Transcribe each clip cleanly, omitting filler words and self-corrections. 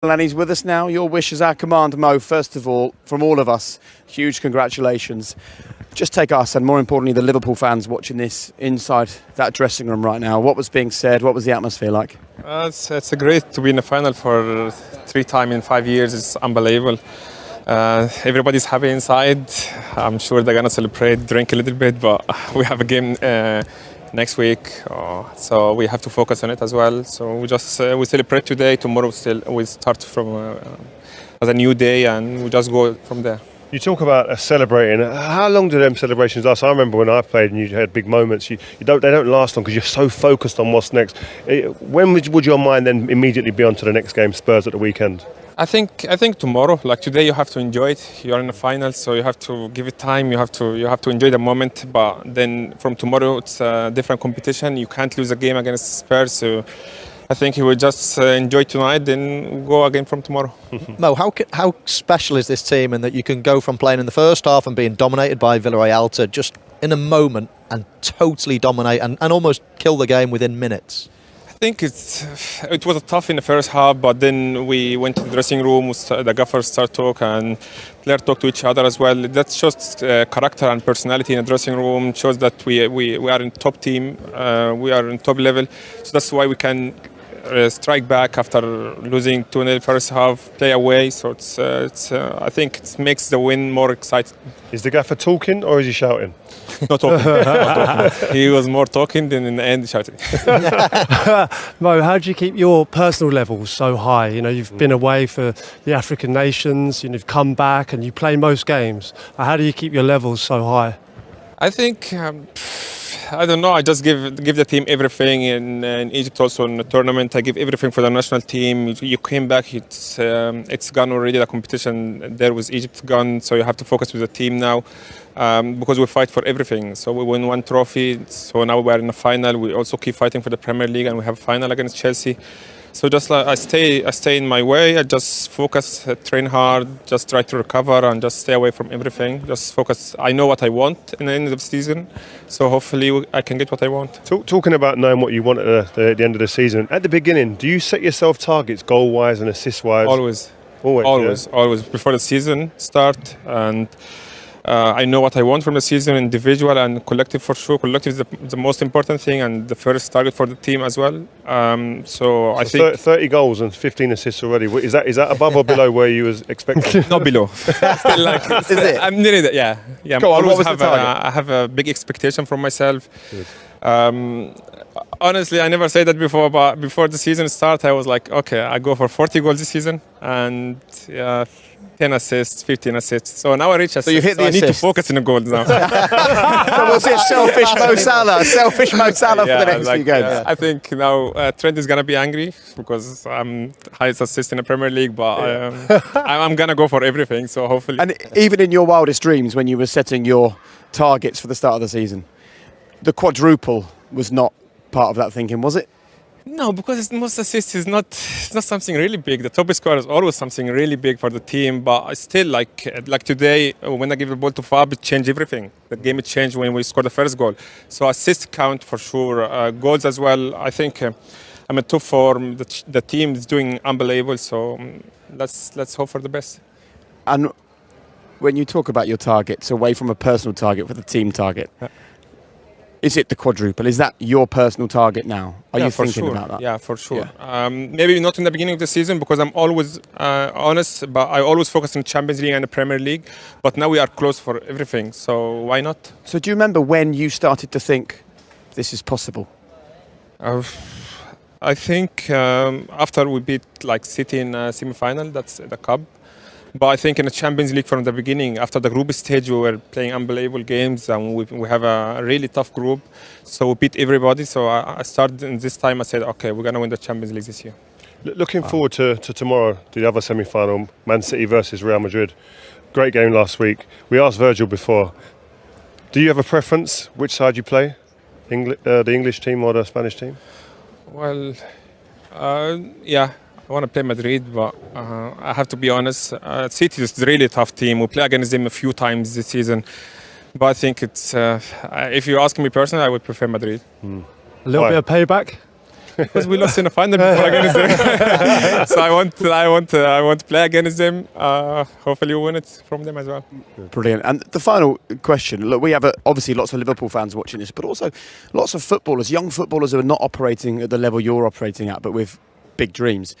And he's with us now. Your wish is our command, Mo. First of all, from all of us, huge congratulations. Just take us, and more importantly, the Liverpool fans watching this inside that dressing room right now. What was being said? What was the atmosphere like? It's great to be in the final for 3 times in 5 years. It's unbelievable. Everybody's happy inside. I'm sure they're gonna celebrate, drink a little bit, but we have a game next week, so we have to focus on it as well. So we celebrate today. Tomorrow we start from as a new day, and we just go from there. You talk about celebrating. How long do them celebrations last? I remember when I played and you had big moments. They don't last long because you're so focused on what's next. When would your mind then immediately be on to the next game, Spurs at the weekend? I think tomorrow, like today, you have to enjoy it. You're in the final, so you have to give it time. You have to enjoy the moment. But then from tomorrow, it's a different competition. You can't lose a game against Spurs. So I think you will just enjoy tonight, then go again from tomorrow. Mo, how special is this team in that you can go from playing in the first half and being dominated by Villarreal to just in a moment and totally dominate and almost kill the game within minutes? I think it was tough in the first half, but then we went to the dressing room, the gaffers start talk and players talk to each other as well. That shows character and personality in the dressing room, shows that we are in top team, we are in top level. So that's why we can strike back after losing 2-0 first half, play away. So I think it makes the win more exciting. Is the gaffer talking or is he shouting? Not talking. Not talking. He was more talking than in the end shouting. Mo, how do you keep your personal levels so high? You know, you've been away for the African nations, you've come back and you play most games. How do you keep your levels so high? I think I don't know. I just give the team everything in Egypt. Also in the tournament, I give everything for the national team. You came back, it's gone already. The competition there with Egypt gone, so you have to focus with the team now because we fight for everything. So we win 1 trophy. So now we are in the final. We also keep fighting for the Premier League, and we have a final against Chelsea. So just like I stay in my way. I just focus, train hard, just try to recover and just stay away from everything. Just focus. I know what I want in the end of the season, so hopefully I can get what I want. Talking about knowing what you want at the end of the season, at the beginning, do you set yourself targets goal-wise and assist-wise? Always before the season start, and I know what I want from the season, individual and collective for sure. Collective is the most important thing and the first target for the team as well. So I think 30 goals and 15 assists already. Is that above or below where you was expecting? Not below. Still like, is it? I'm nearly there. Yeah. Go on, what was the target? I have a big expectation from myself. Honestly, I never said that before, but before the season start, I was like, okay, I go for 40 goals this season and 10 assists, 15 assists. So now I reach assists. So you've hit the I need to assist. focus on the goals now. So was it selfish Mo Salah? Selfish Mo Salah for the next few games? I think now Trent is going to be angry because I'm highest assist in the Premier League, but I'm going to go for everything, so hopefully. And even in your wildest dreams, when you were setting your targets for the start of the season, the quadruple was not part of that thinking, was it? No, because most assists is not something really big. The top scorer is always something really big for the team, but still, like today, when I give the ball to Fab, it changed everything. The game it changed when we scored the first goal. So assists count for sure. Goals as well. I think I'm in top form. The team is doing unbelievable. So let's hope for the best. And when you talk about your targets, away from a personal target for the team target, is it the quadruple? Is that your personal target now? Are you thinking about that? Yeah, for sure. Yeah. Maybe not in the beginning of the season because I'm always honest, but I always focus on Champions League and the Premier League. But now we are close for everything, so why not? So do you remember when you started to think this is possible? I think after we beat City in semi-final, that's the cup. But I think in the Champions League from the beginning, after the group stage, we were playing unbelievable games and we have a really tough group. So we beat everybody. So I started in this time, I said, okay, we're going to win the Champions League this year. Looking forward to tomorrow, the other semi-final, Man City versus Real Madrid. Great game last week. We asked Virgil before, do you have a preference which side you play? The English team or the Spanish team? Well, yeah. I want to play Madrid, but I have to be honest. City is a really tough team. We play against them a few times this season, but I think it's. If you ask me personally, I would prefer Madrid. A little bit of payback. Because we lost in the final before against them. So I want to play against them. Hopefully we win it from them as well. Brilliant. And the final question, look, we have obviously lots of Liverpool fans watching this, but also lots of footballers, young footballers who are not operating at the level you're operating at, but with big dreams.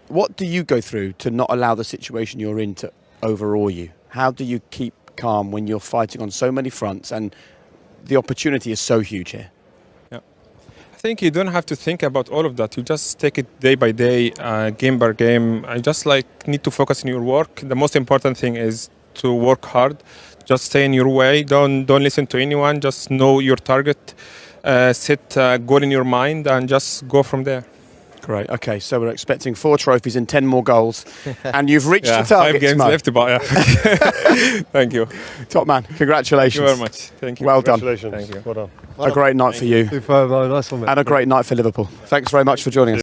What do you go through to not allow the situation you're in to overawe you? How do you keep calm when you're fighting on so many fronts and the opportunity is so huge here? I think you don't have to think about all of that. You just take it day by day, game by game. I just need to focus on your work. The most important thing is to work hard. Just stay in your way. Don't listen to anyone. Just know your target. Set a goal in your mind and just go from there. Great. Okay, so we're expecting 4 trophies and 10 more goals, and you've reached the 5 target. games left, but thank you. Top man. Congratulations. Thank you very much. Thank you. Well done. Congratulations. Thank you. Well done. A great night for you, Super, nice one, mate. and a great night for Liverpool. Thanks very much for joining us.